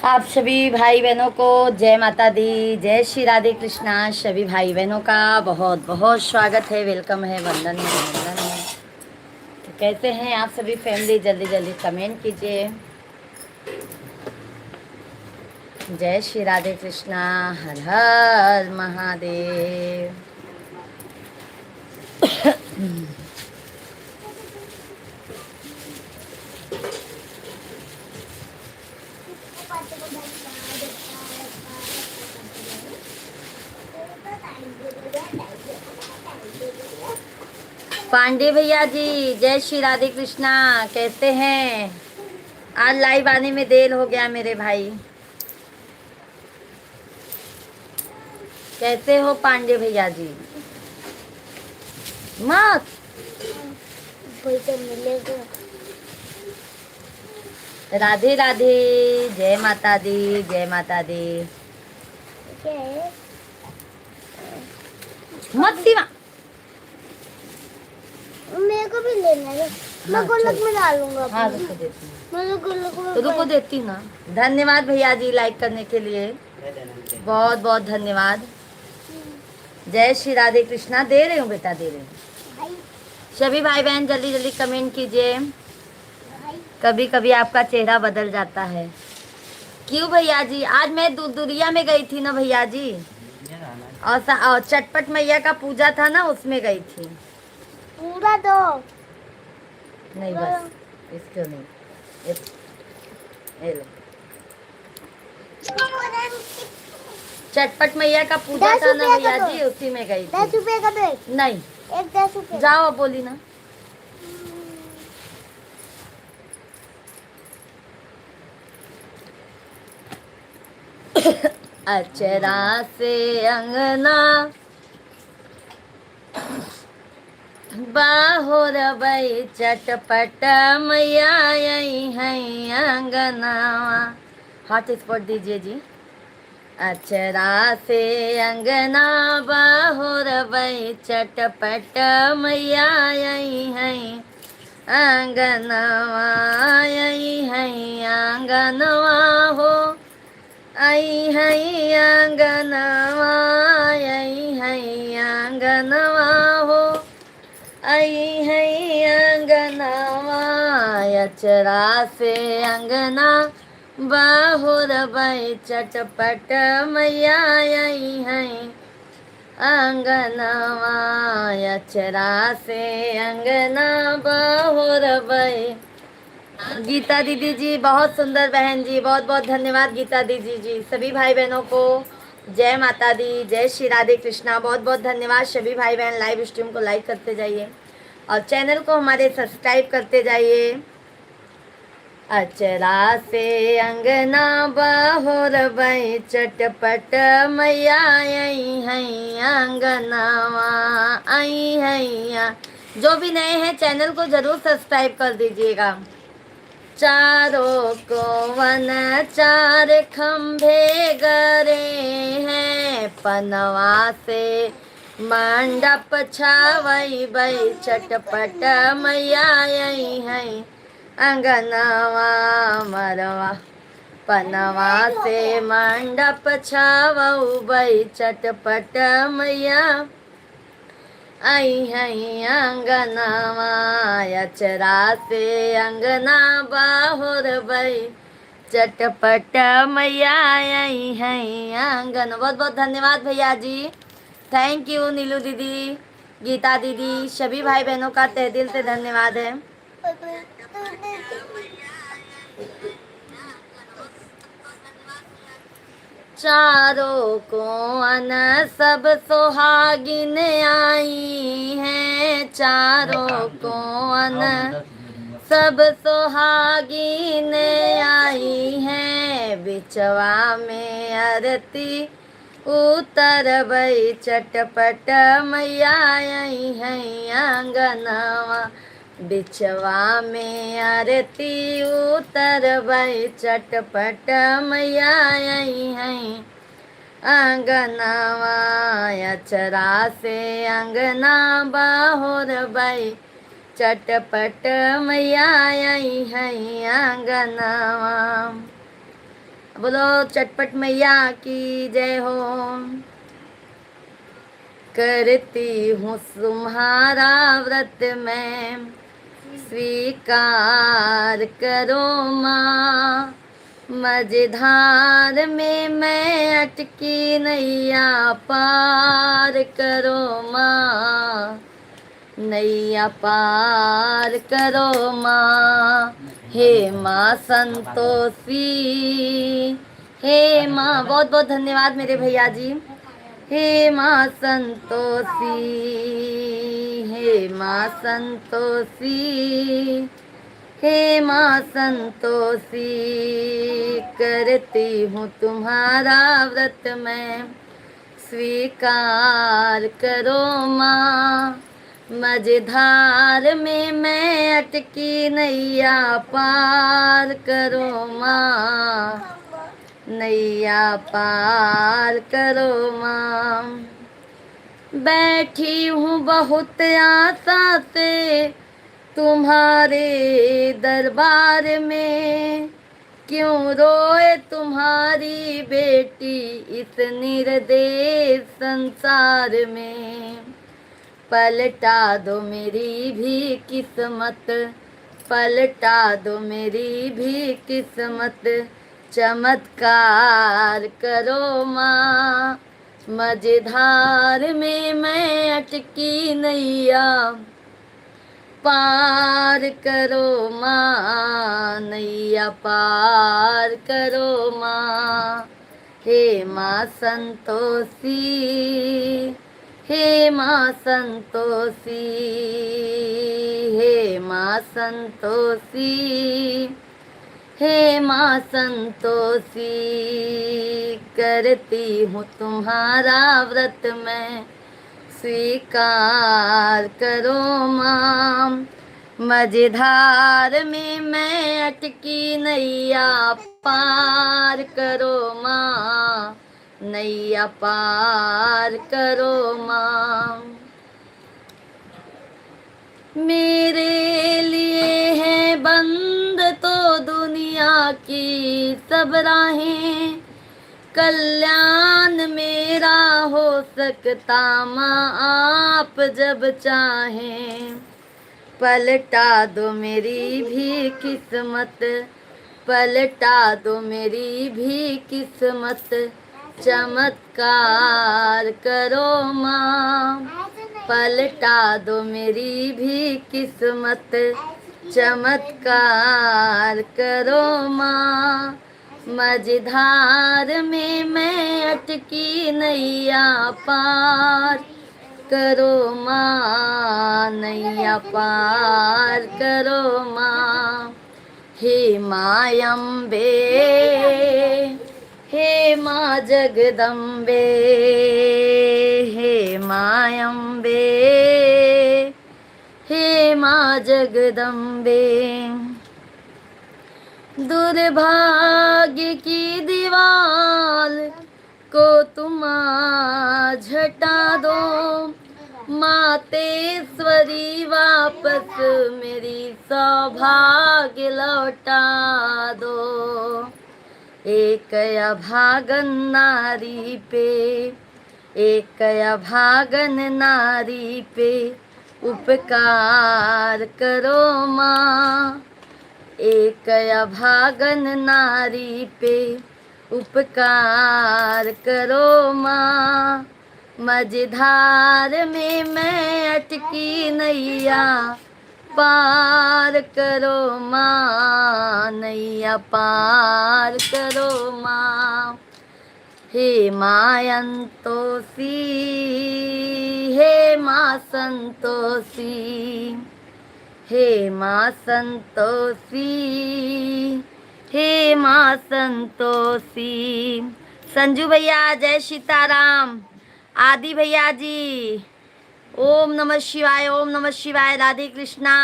आप सभी भाई बहनों को जय माता दी, जय श्री राधे कृष्णा। सभी भाई बहनों का बहुत बहुत स्वागत है, वेलकम है, वंदन है, वंदन है। तो कैसे हैं आप सभी फैमिली? जल्दी जल्दी कमेंट कीजिए। जय श्री राधे कृष्णा, हर हर महादेव। पांडे भैया जी, जय श्री राधे कृष्णा। कैसे हैं? आज लाइव आने में देर हो गया मेरे भाई। कैसे हो पांडे भैया जी? मत पैसा मिलेगा। राधे राधे, जय माता दी, जय माता दी। क्या है? मत सीमा। मेरे को भी लेना है। मैं हाँ, गुल्लक चलो। में डालूंगा। हाँ, रुको देती हूँ। मैं तो गुल्लक में तो रुको देती हूँ ना। धन्यवाद भैया जी लाइक करने के लिए, बहुत बहुत धन्यवाद। जय श्री राधे कृष्णा। दे रही हूँ बेटा, दे रही हूँ। भाई सभी भाई बहन जल्दी जल्दी कमेंट कीजिए। भाई कभी कभी आपका चेहरा बदल जाता है। क्यों भैया जी? आज मैं दुरिया में गई थी ना भैया जी, और चटपट मैया का पूजा था ना, उसमें गई थी। पूरा दो। नहीं बस इसको नहीं, ये लो। चटपट मैया का पूजा 10 था ना रुपया भैया का जी, उसी में गई 10 थी। रुपए का दो। नहीं, एक 10 रुपए। जाओ अब बोली ना। अचरा से अंगना बाहोर बई चटपट मैया आई है अंगनावा। हाथ स्पॉट दीजिए जी। अचरा से अंगना बाहोर बई चटपट मैया आई है अंगनवा, आई है अंगनवा हो, आई है अंगनवा, आई है अंगनवा हो, आई है अंगनवा। अचरा से अंगना बाहुर बई चटपट मैया आई है अंगनवा। अचरा से अंगना बाहुर बई। गीता दीदी जी बहुत सुंदर बहन जी, बहुत बहुत धन्यवाद गीता दीदी जी। सभी भाई बहनों को जय माता दी, जय श्री राधे कृष्णा। बहुत बहुत धन्यवाद। सभी भाई बहन लाइव स्ट्रीम को लाइक करते जाइए और चैनल को हमारे सब्सक्राइब करते जाइए। अचरा से अंगना बाहुर बई चटपट मैया आई है अंगनावा, आई है। जो भी नए हैं चैनल को जरूर सब्सक्राइब कर दीजिएगा। चारों को वन चार खंभे गरे हैं, पनवा से मंडप छावई बई चटपट मैया आई है अंगनवा मरवा। पनवा से मंडप छावऊ बई चटपट मैया आई है अंगनवा। अचरा से अंगना बाहुर बई चटपट मैया आई है आंगन। बहुत बहुत धन्यवाद भैया जी, थैंक यू। नीलू दीदी, गीता दीदी, सभी भाई बहनों का तहे दिल से धन्यवाद है। चारों को अन सब सुहागिन आई हैं, चारों को अन सब सुहागिन आई हैं। बिचवा में आरती उतर बई चटपट मैया आई है आंगनवा। बिचवा में आरती उतर बई चटपट मैया आई है अंगनवा। अचरा से अंगना बाहुर बई चटपट मैया आई है अंगनवा। बोलो चटपट मैया की जय हो। करती हूँ तुम्हारा व्रत मैं, स्वीकार करो माँ। मझधार में मैं अटकी नैया, पार करो माँ। नैया पार करो माँ। हे माँ संतोषी, हे माँ, बहुत बहुत धन्यवाद मेरे भैया जी। हे माँ संतोषी, हे माँ संतोषी, हे माँ संतोषी। करती हूँ तुम्हारा व्रत मैं, स्वीकार करो माँ। मझधार में मैं अटकी नैया, पार करो माँ। नैया पार करो माँ। बैठी हूँ बहुत आशा से तुम्हारे दरबार में, क्यों रोए तुम्हारी बेटी इस निर्देश संसार में। पलटा दो मेरी भी किस्मत, पलटा दो मेरी भी किस्मत। चमत्कार करो माँ। मझधार में मैं अटकी नैया, पार करो माँ। नैया पार करो माँ। हे माँ संतोषी, हे माँ संतोषी, हे माँ संतोषी, हे माँ संतोषी। करती हूँ तुम्हारा व्रत मैं, स्वीकार करो माँ। मझधार में मैं अटकी नैया, पार करो माँ। नैया पार करो माँ। मेरे लिए है बंद तो दुनिया की सब राहें, कल्याण मेरा हो सकता माँ आप जब चाहें। पलटा दो मेरी भी किस्मत, पलटा दो मेरी भी किस्मत। चमत्कार करो माँ। पलटा दो मेरी भी किस्मत। चमत्कार करो माँ। मझधार में मैं अटकी नैया, पार करो माँ। नैया पार करो माँ। हे माँ अम्बे, हे माँ जगदम्बे, हे माँ अम्बे, हे माँ जगदम्बे। दुर्भाग्य की दीवार को तुम आज हटा दो, मातेश्वरी वापस मेरी सौभाग्य लौटा दो। एक अभागन नारी पे, एक अभागन नारी पे उपकार करो माँ। एक अभागन नारी पे उपकार करो माँ। मझधार में मैं अटकी नैया, पार करो माँ। नैया पार करो माँ। हे माँ अंतोषी, हे माँ संतोषी, हे माँ संतोषी, हे माँ संतोषी। संजू भैया जय सीताराम। आदि भैया जी ओम नमः शिवाय, ओम नमः शिवाय। राधे कृष्णा।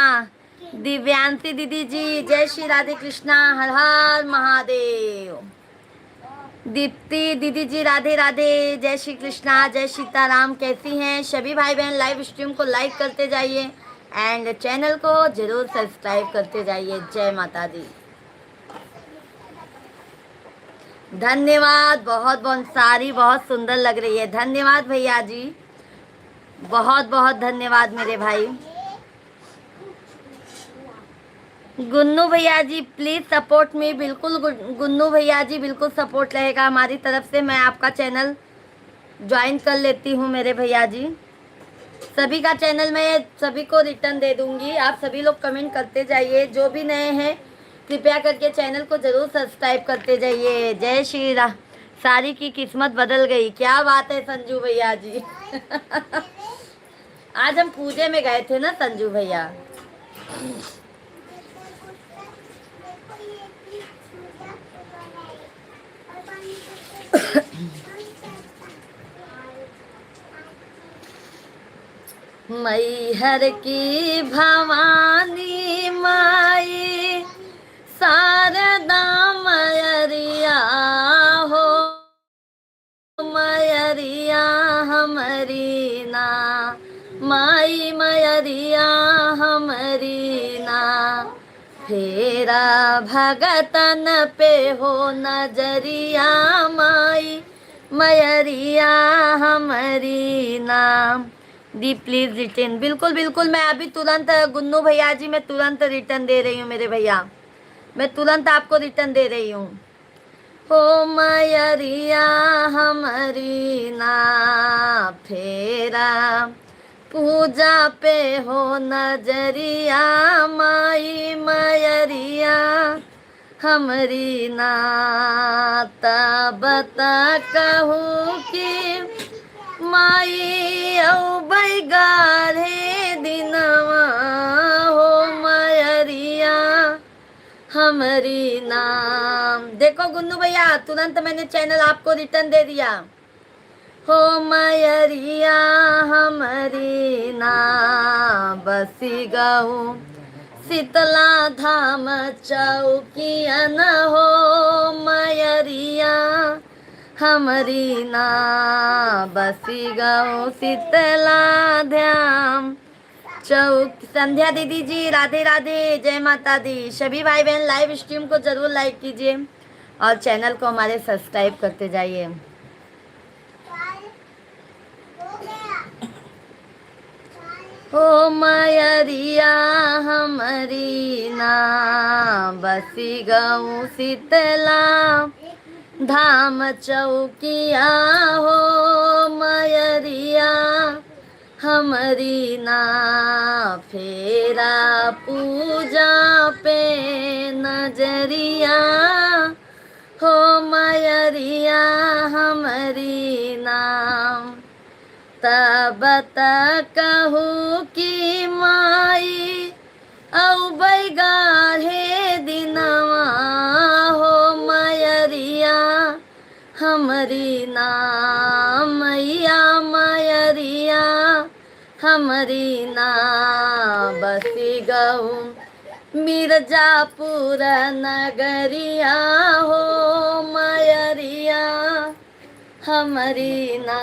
दिव्यांती दीदी जी जय श्री राधे कृष्णा, हर हर महादेव। दीप्ति दीदी जी राधे राधे, जय श्री कृष्णा, जय सीताराम। कैसी हैं सभी भाई बहन? लाइव स्ट्रीम को लाइक करते जाइए एंड चैनल को जरूर सब्सक्राइब करते जाइए। जय माता दी। धन्यवाद, बहुत बहुत सारी बहुत सुंदर लग रही है। धन्यवाद भैया जी, बहुत बहुत धन्यवाद मेरे भाई। गुन्नू भैया जी प्लीज सपोर्ट मी, बिल्कुल गुन्नू भैया जी बिल्कुल सपोर्ट रहेगा हमारी तरफ से। मैं आपका चैनल ज्वाइन कर लेती हूँ मेरे भैया जी। सभी का चैनल मैं सभी को रिटर्न दे दूंगी। आप सभी लोग कमेंट करते जाइए, जो भी नए हैं कृपया करके चैनल को जरूर सब्सक्राइब करते जाइए। जय श्री राम। सारी की किस्मत बदल गई, क्या बात है संजू भैया जी। आज हम पूजे में गए थे ना संजू भैया। मैहर की भवानी माई शारदा मयरिया हो, मयरिया हमरी ना, माई मयरिया हमरी ना। फेरा भगतन पे हो नजरिया, माई मयरिया हमरी नाम। दी प्लीज रिटर्न, बिल्कुल बिल्कुल मैं अभी तुरंत गुन्नू भैया जी मैं तुरंत रिटर्न दे रही हूँ मेरे भैया, मैं तुरंत आपको रिटर्न दे रही हूँ। हो मयरिया हमारी ना, फेरा पूजा पे हो नजरिया, माई मयरिया हमरी ना। तब तक कहूँ कि माई औ बैगारे दिनवा, हो मयरिया हमरी नाम। देखो गुन्नू भैया तुरंत मैंने चैनल आपको रिटर्न दे दिया। हो मयरिया हमरी नाम, बसी गऊ शीतला धाम चौकिया न, हो मयरिया हमरी ना। बसी गऊ शीतला ध्यान चौक। संध्या दीदी जी राधे राधे, जय माता दी। सभी भाई बहन लाइव स्ट्रीम को जरूर लाइक कीजिए और चैनल को हमारे सब्सक्राइब करते जाइए। हो मयरिया हमरी ना, बसी गऊ शीतला धाम चौकिया, हो मयरिया हमरी ना। फेरा पूजा पे नजरिया, हो मयरिया हमरी नाम। तब तक कहूँ कि माई औ बैगाहे दिनवा, हो मयरिया हमरी नाम। मैया मयरिया हमरी ना, बसी गऊ मिर्जापुर नगरिया, हो मयरिया हमरी ना।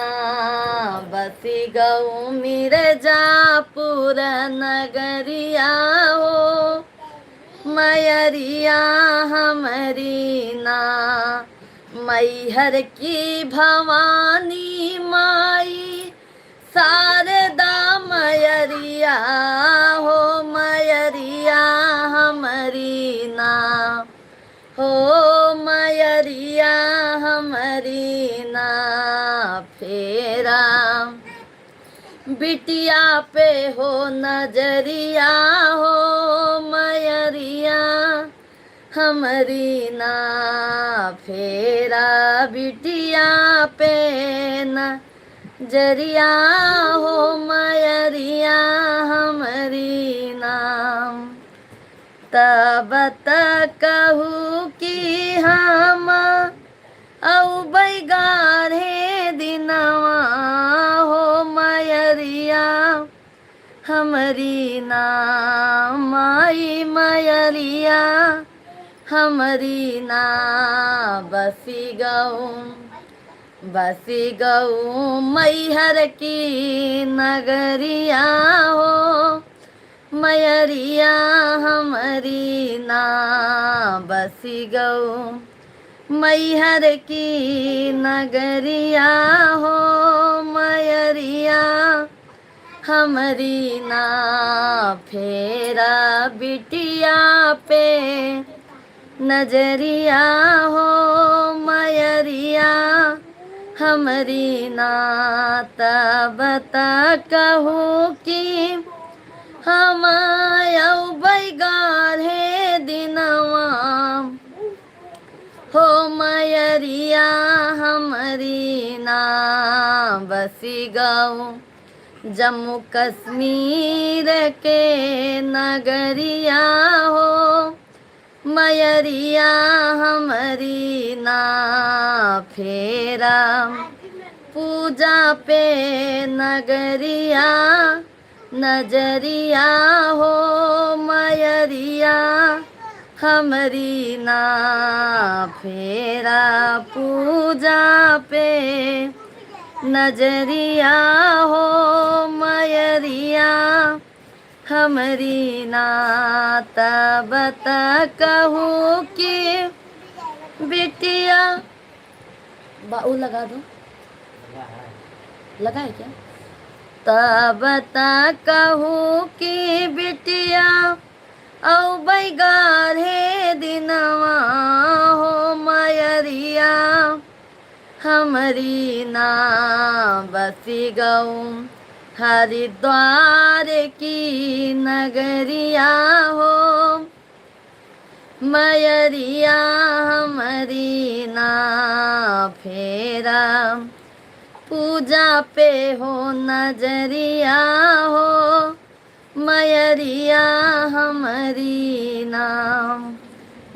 बसी गऊ मिर्जापुर नगरिया, हो मयरिया हमरी ना। मैहर की भवानी माई शारदा मयरिया, हो मयरिया हमरी ना। हो मयरिया हमरी ना। फेरा बिटिया पे हो नजरिया, हो मयरिया हमरी ना। फेरा बिटिया पे नजरिया, हो मयरिया हमरी नाम। तब तक कहूँ कि हम औ बैगारे दिनवा, हो मयरिया हमरी नाम। माई मयरिया हमरी ना। बसी गऊ मैहर की नगरिया, हो मयरिया हमरी ना। बसी गऊ मैहर की नगरिया हो मयरिया हमरी ना फेरा बिटिया पे नजरिया हो मयरिया हमरी ना तब तक कहूँ कि हम आयौ बैगार है दिनवा हो मयरिया हमरी ना बसी गऊ जम्मू कश्मीर के नगरिया हो मयरिया हमरी ना फेरा पूजा पे नगरिया नजरिया हो मयरिया हमरी ना फेरा पूजा पे नजरिया हो मयरिया हमरी ना तब तक कहूँ कि बिटिया बाऊ लगा दो लगा है क्या तब तक कहूँ कि बिटिया औ बैगार है दिनवा हो मयरिया हमरी ना बसी गऊ हरिद्वार की नगरिया हो मयरिया हमरी ना फेरा पूजा पे हो नजरिया हो मयरिया हमरी नाम।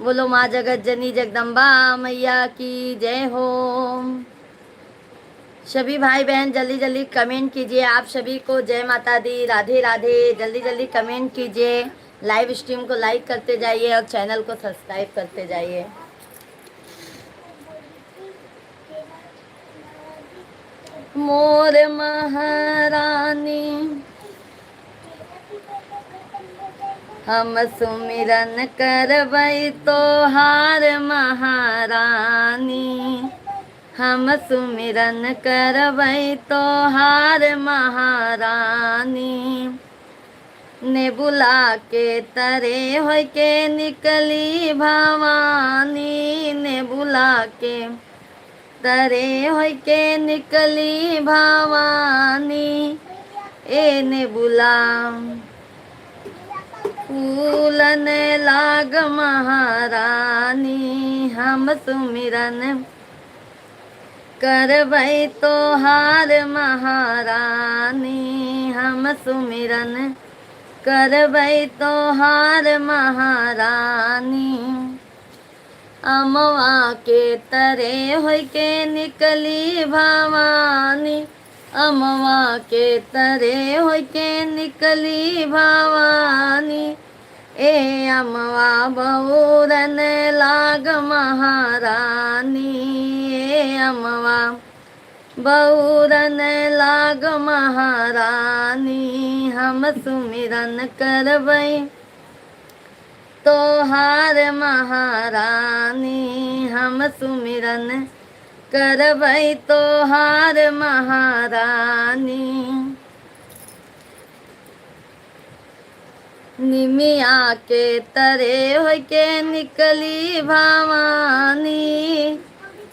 बोलो माँ जगत जननी जगदम्बा मैया की जय हो। सभी भाई बहन जल्दी जल्दी कमेंट कीजिए। आप सभी को जय माता दी, राधे राधे। जल्दी जल्दी कमेंट कीजिए, लाइव स्ट्रीम को लाइक करते जाइए और चैनल को सब्सक्राइब करते जाइए। मोर महारानी हम सुमिरन करबै तोहार महारानी हम सुमिरन करबै तोहार महारानी ने बुला के तरे होय के निकली भवानी ने बुला के तरे होय के निकली भवानी ए ने बुला फूलन लाग महारानी हम सुमिरन करबै तोहार महारानी हम सुमिरन करबै तोहार महारानी अमवा के तरे होय के निकली भवानी अमवा के तरे होय के निकली भवानी ए अमवा बहुरन लाग महारानी ए अमवा बहुरन लाग महारानी हम सुमिरन करबै तोहार महारानी हम सुमिरन करबै तोहार महारानी निमिया के तरे होय के निकली भवानी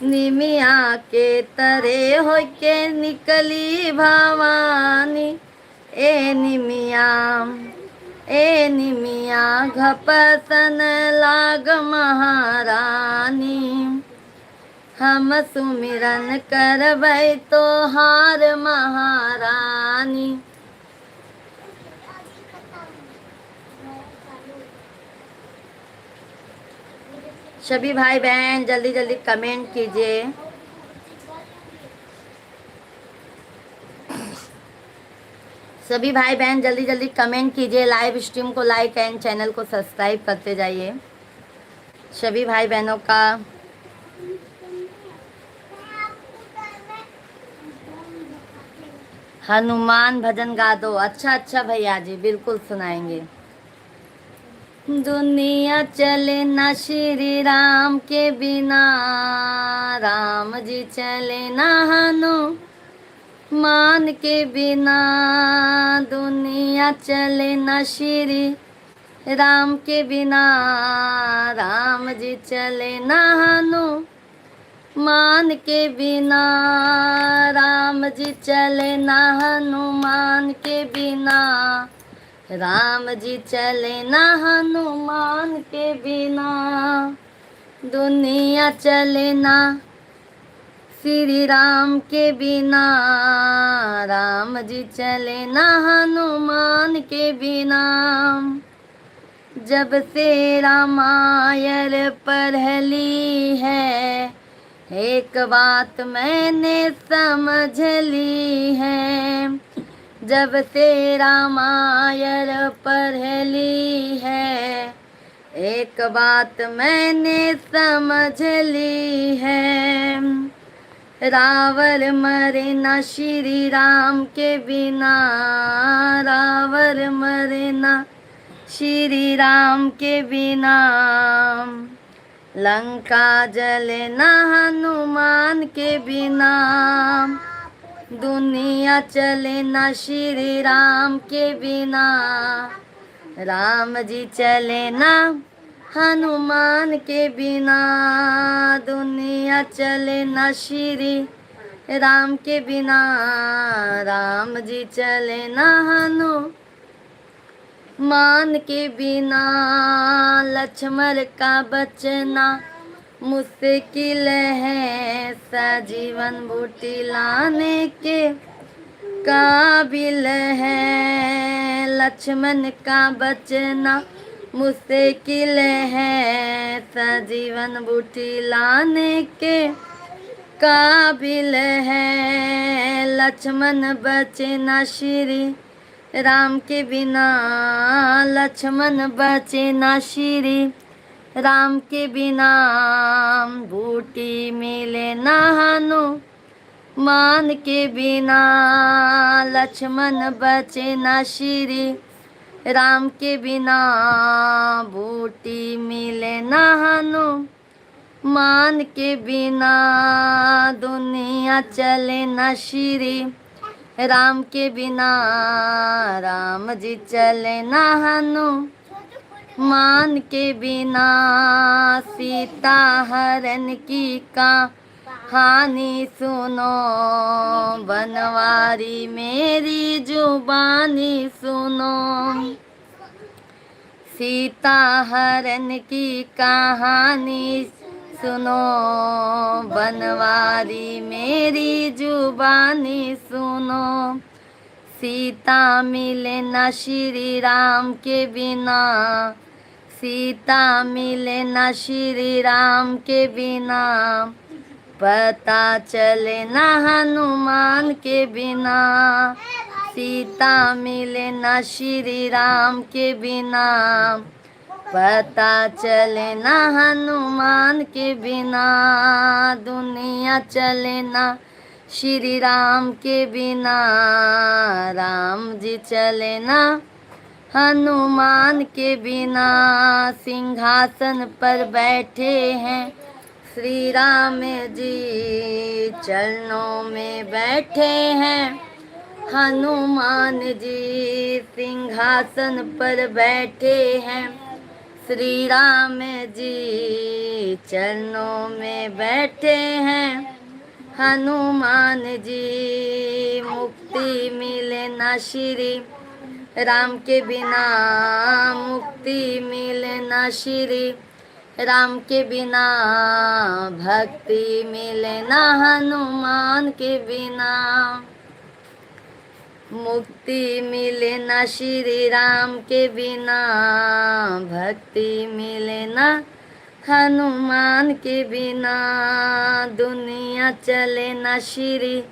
निमिया के तरे होय के निकली भवानी ए निमिया घपसन लाग महारानी हम सुमिरन करबै तोहार महारानी। सभी भाई बहन जल्दी जल्दी कमेंट कीजिए। सभी भाई बहन जल्दी जल्दी कमेंट कीजिए, लाइव स्ट्रीम को लाइक एंड चैनल को सब्सक्राइब करते जाइए। सभी भाई बहनों का हनुमान भजन गा दो। अच्छा अच्छा भैया जी, बिल्कुल सुनाएंगे। दुनिया चले ना श्री राम के बिना, राम जी चले ना हनुमान के बिना। दुनिया चले ना श्री राम के बिना, राम जी चले ना हनुमान के बिना। राम जी चले ना हनुमान के बिना, राम जी चले ना हनुमान के बिना। दुनिया चले ना श्री राम के बिना, राम जी चले ना हनुमान के बिना। जब से रामायण पढ़ ली है, एक बात मैंने समझ ली है। जब से रामायण पढ़ ली है, एक बात मैंने समझ ली है। रावण मरे ना श्री राम के बिना, रावण मरे ना श्री राम के बिना। लंका जले ना हनुमान के बिना। दुनिया चले ना श्री राम के बिना, राम जी चले ना हनुमान के बिना। दुनिया चले ना श्री राम के बिना, राम जी चले ना हनुमान के बिना। लक्ष्मण का बचना मुश्किल है, सजीवन बूटी लाने के काबिल है। लक्ष्मण का बचना मुश्किल है, सजीवन बूटी लाने के काबिल है। लक्ष्मण बचे ना श्री राम के बिना, लक्ष्मण बचे ना श्री राम के बिना। बूटी मिले ना हनुमान के बिना, लक्ष्मण बचे ना श्री राम के बिना। बूटी मिले ना हनुमान के बिना। दुनिया चले ना श्री राम के बिना, राम जी चले ना हनुमान के बिना। सीता हरण की कहानी सुनो, बनवारी मेरी जुबानी सुनो। सीता हरण की कहानी सुनो, बनवारी मेरी जुबानी सुनो। सीता मिले ना श्री राम के बिना, सीता मिले ना श्री राम के बिना। पता चले ना हनुमान के बिना, सीता मिले ना श्री राम के बिना। पता चले ना हनुमान के बिना। दुनिया चले ना श्री राम के बिना, राम जी चले ना हनुमान के बिना। सिंहासन पर बैठे हैं श्री राम जी, चरणों में बैठे हैं हनुमान जी। सिंहासन पर बैठे हैं श्री राम जी, चरणों में बैठे हैं हनुमान जी। मुक्ति मिले ना श्री राम के बिना, मुक्ति मिले ना श्री राम के बिना। भक्ति मिले ना हनुमान के बिना। मुक्ति मिले ना श्री राम के बिना, भक्ति मिले ना हनुमान के बिना। दुनिया चले ना श्री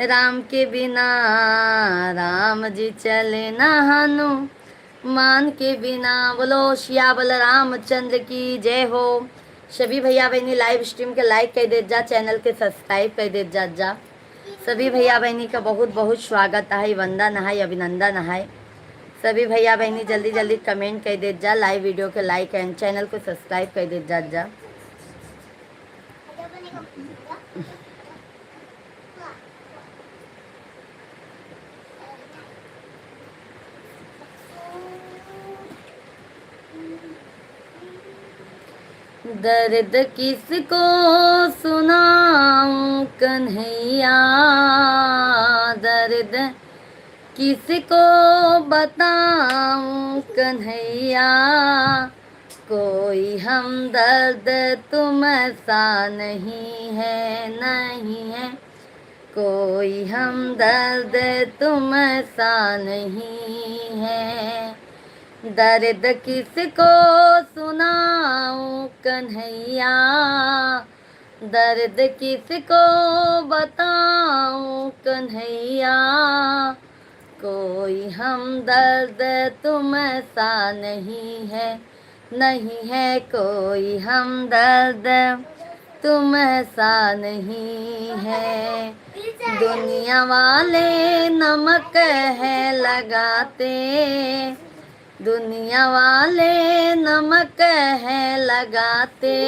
राम के बिना, राम जी चले ना हनुमान के बिना। बोलो सिया बोल रामचंद्र की जय हो। सभी भैया बहनी लाइव स्ट्रीम के लाइक कर दे जा, चैनल के सब्सक्राइब कर दे जा। सभी भैया बहनी का बहुत बहुत स्वागत है, वंदन है, अभिनंदन है। सभी भैया बहनी जल्दी जल्दी कमेंट कर दे जा, लाइव वीडियो के लाइक एंड चैनल को सब्सक्राइब कर दे जा। दर्द किसको सुनाऊं कन्हैया, दर्द किसको बताऊं कन्हैया, कोई हमदर्द तुम सा नहीं है, नहीं है कोई हमदर्द तुम सा नहीं है। दर्द किसको सुनाऊं कन्हैया, दर्द किसको बताऊं कन्हैया, कोई हमदर्द तुम सा नहीं है, नहीं है कोई हमदर्द तुम सा नहीं है। दुनिया वाले नमक है लगाते, दुनिया वाले नमक है लगाते,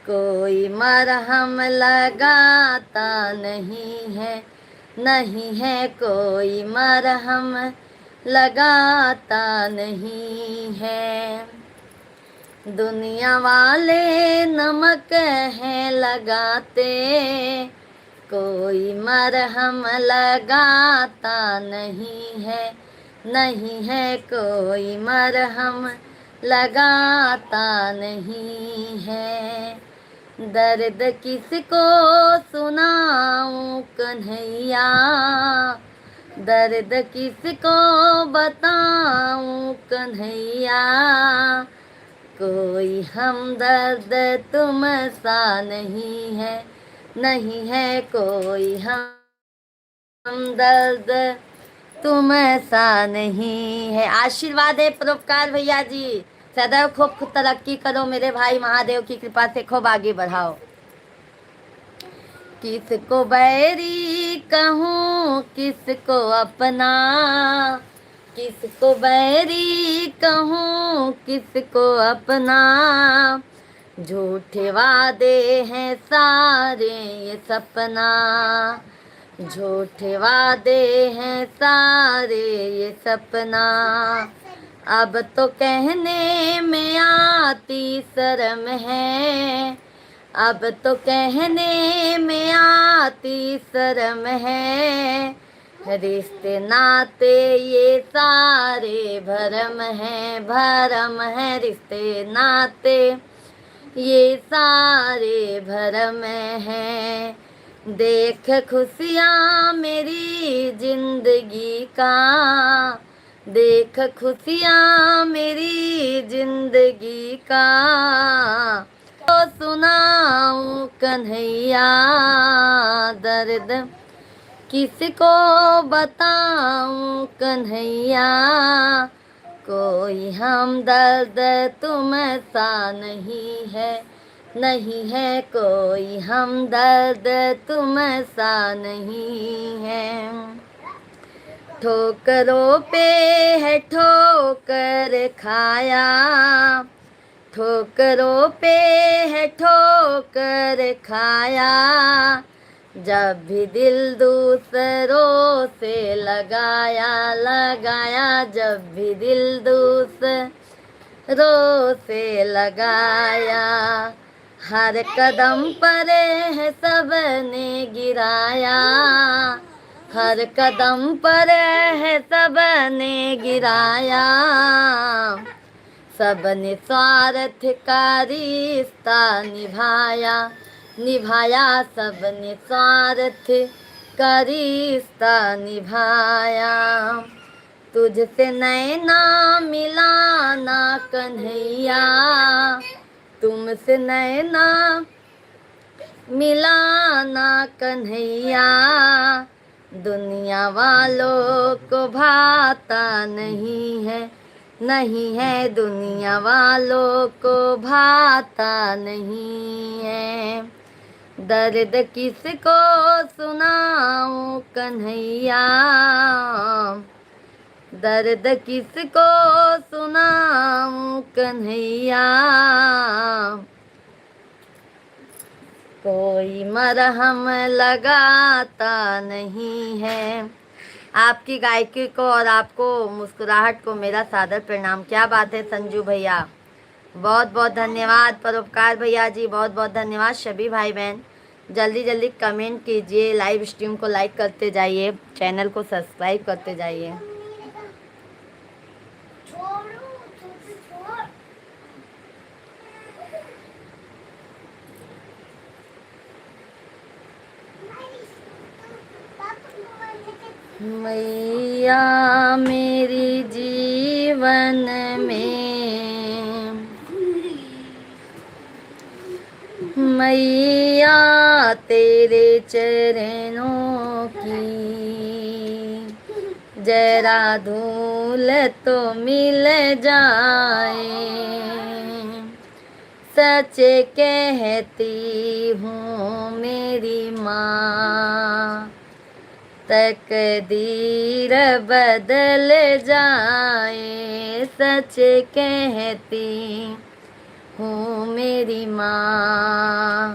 कोई मरहम लगाता नहीं है, नहीं है कोई मरहम लगाता नहीं है। दुनिया वाले नमक है लगाते, कोई मरहम लगाता नहीं है, नहीं है कोई मरहम लगाता नहीं है। दर्द किसको सुनाऊं कन्हैया, दर्द किसको बताऊं कन्हैया, कोई हमदर्द तुम सा नहीं है, नहीं है कोई हमदर्द तुम सा नहीं है। आशीर्वाद है परोपकार भैया जी, सदैव खूब तरक्की करो मेरे भाई, महादेव की कृपा से खूब आगे बढ़ाओ। किसको बैरी कहूँ किसको अपना, किसको बैरी कहूँ किसको अपना, झूठे वादे हैं सारे ये सपना, झूठे वादे हैं सारे ये सपना, अब तो कहने में आती शर्म है, अब तो कहने में आती शर्म है, रिश्ते नाते ये सारे भरम है, भरम है रिश्ते नाते ये सारे भरम हैं। देख खुशियाँ मेरी जिंदगी का, देख खुशियाँ मेरी जिंदगी का, तो सुनाऊं कन्हैया दर्द किसको बताऊं कन्हैया, कोई हमदर्द तुम सा नहीं है, नहीं है कोई हमदर्द तुम सा नहीं है। ठोकरों पे है ठोकर खाया, ठोकरों पे है ठोकर खाया, जब भी दिल दूसरों से लगाया, लगाया जब भी दिल दूसरों से लगाया, हर कदम पर है सबने गिराया, हर कदम पर है सबने गिराया, सबने स्वार्थ का रिश्ता निभाया, निभाया सबने स्वार्थ का रिश्ता निभाया, तुझसे नैना मिलाना कन्हैया, तुमसे नैना मिलाना कन्हैया, दुनिया वालों को भाता नहीं है, नहीं है दुनिया वालों को भाता नहीं है। दर्द किसको सुनाऊं कन्हैया, दर्द किसको सुनाऊं कन्हैया, कोई मरहम लगाता नहीं है। आपकी गायकी को और आपको मुस्कुराहट को मेरा सादर प्रणाम। क्या बात है संजू भैया, बहुत बहुत धन्यवाद। परोपकार भैया जी बहुत बहुत धन्यवाद। सभी भाई बहन जल्दी जल्दी कमेंट कीजिए, लाइव स्ट्रीम को लाइक करते जाइए, चैनल को सब्सक्राइब करते जाइए। मैया मेरी जीवन में, मैया तेरे चरणों की जरा धूल तो मिल जाए। सच कहती हूँ मेरी माँ, तकदीर बदल जाए। सच कहती हूँ मेरी माँ,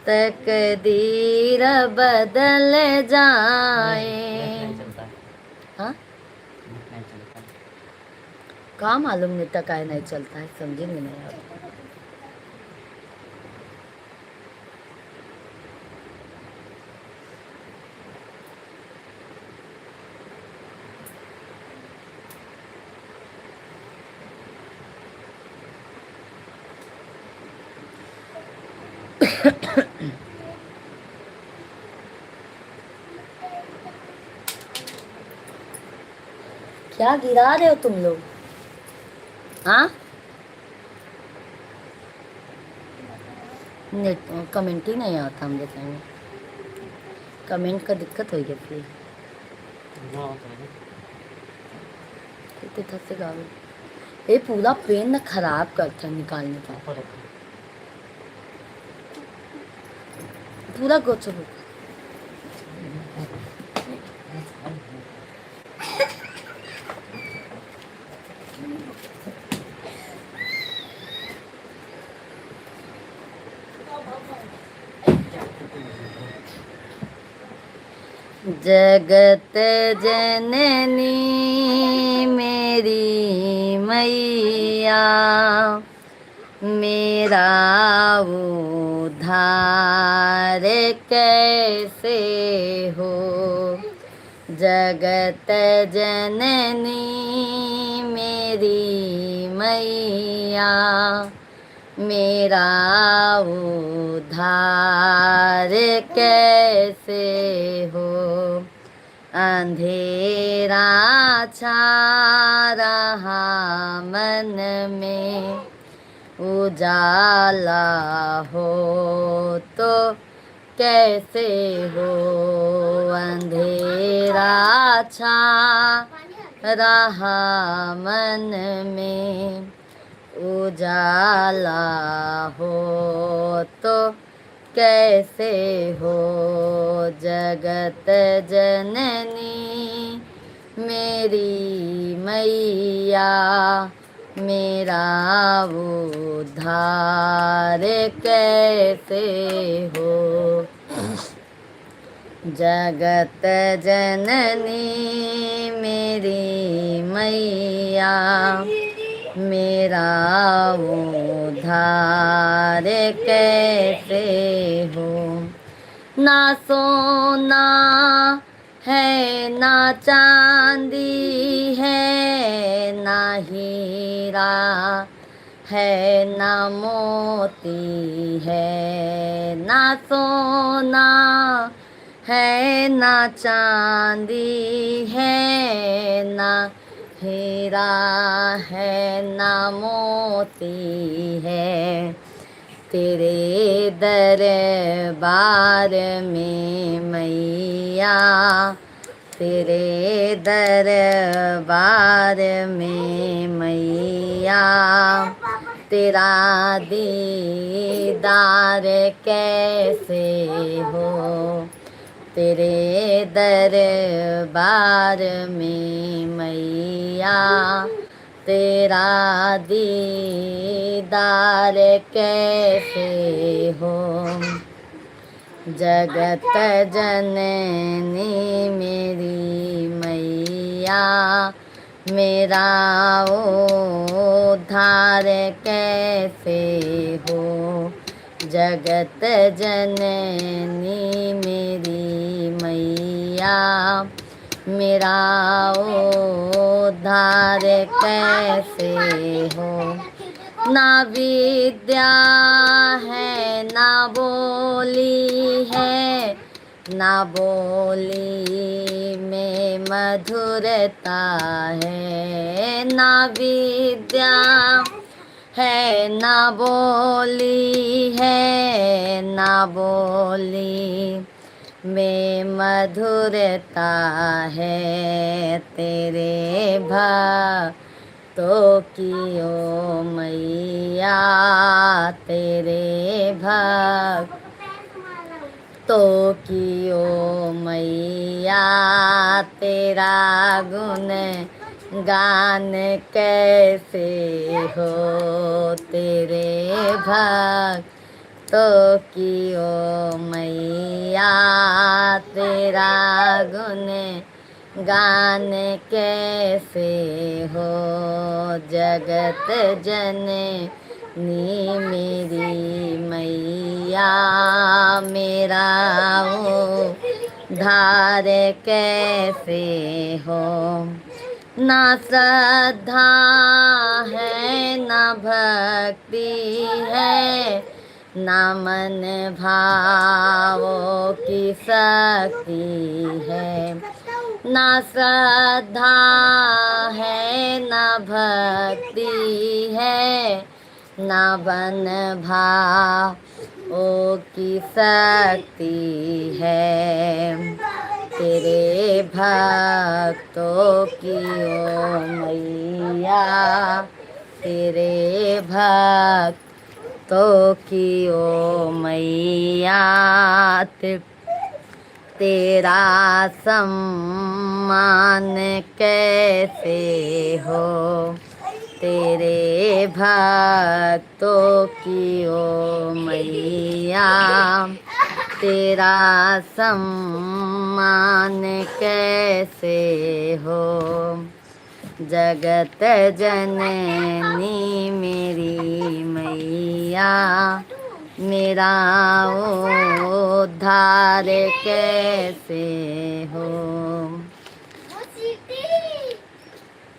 तकदीर बदल जाए। हाँ कहाँ मालूम नेता काहे नहीं चलता है, समझे में नहीं आता। क्या गिरा रहे हो तुम लोग? हाँ नेट कमेंट ही नहीं आता, हम देखेंगे कमेंट का दिक्कत हो गया फिर कितने से गावे। ये पूरा पेन ना खराब करता है निकालने का, पूरा गोचो। जगत जननी मेरी मैया, मेरा उद्धार कैसे हो। जगत जननी मेरी मैया, मेरा उद्धार कैसे हो। अंधेरा छा रहा मन में, उजाला हो तो कैसे हो। अंधेरा छा रहा मन में, उजाला हो तो कैसे हो। जगत जननी मेरी मैया, मेरा उद्धार कैसे हो। जगत जननी मेरी मैया, मेरा उद्धार कैसे हो। ना सोना है ना चांदी है, ना हीरा है ना मोती है। ना सोना है ना चांदी है, ना हीरा है ना मोती है। तेरे दरबार में मैया, तेरे दरबार में मैया, तेरा दीदार कैसे हो। तेरे दरबार में मैया तेरा दीदार कैसे हो। जगत जननी मेरी मैया मेरा उद्धार कैसे हो। जगत जननी मेरी मैया मेरा उद्धार कैसे हो। ना विद्या है ना बोली है, ना बोली में मधुरता है। ना विद्या है ना बोली है, ना बोली में मधुरता है। तेरे भक्तों की ओ मैया तेरे भक्तों की ओ मैया तेरा गुण गान कैसे हो। तेरे भक्तों की ओ मैया तेरा गुण गान कैसे हो। जगत जननी मेरी मैया मेरा उद्धार कैसे हो। ना श्रद्धा है ना भक्ति है, ना मन भावों की शक्ति है। ना श्रद्धा है ना भक्ति है, ना बन भावों की शक्ति है। तेरे भक्तों की ओ मैया तेरे भक्तों की ओ मैया तेरा सम्मान कैसे हो। तेरे भक्तों की ओ मैया तेरा सम्मान कैसे हो। जगत जननी मेरी मैया मेरा उद्धार कैसे हो।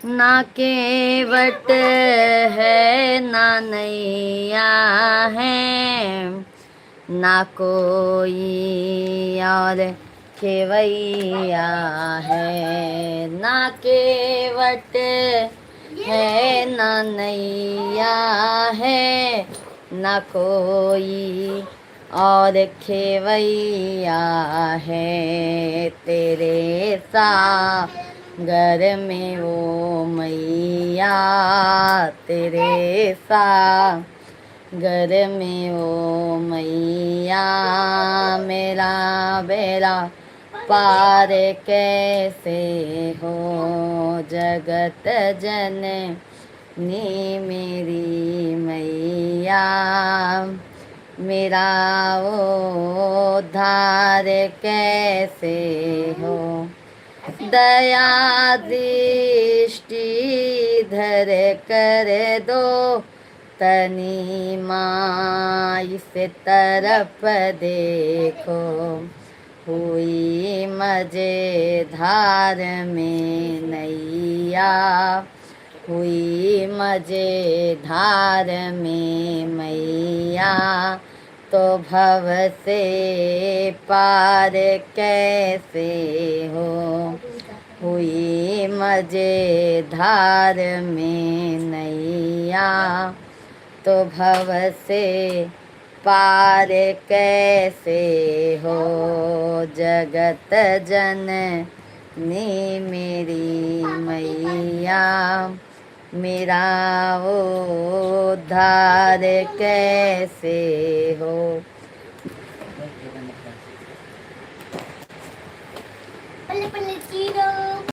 ना केवट है ना नैया है, ना कोई और खेवैया है। ना केवट है ना नैया है, ना कोई और खेवैया है। तेरे सागर में वो मैया तेरे सागर में ओ मैया मेरा बेड़ा पार कैसे हो। जगत जननी मेरी मैया मेरा उद्धार कैसे हो। दया दृष्टि धर कर दो तनी माई से तरफ देखो। हुई मजेधार में नैया हुई मजेधार में मैया तो भव से पार कैसे हो। हुई मजेधार में नैया तो भव से पार कैसे हो। जगत जननी मेरी मैया मेरा उद्धार कैसे हो।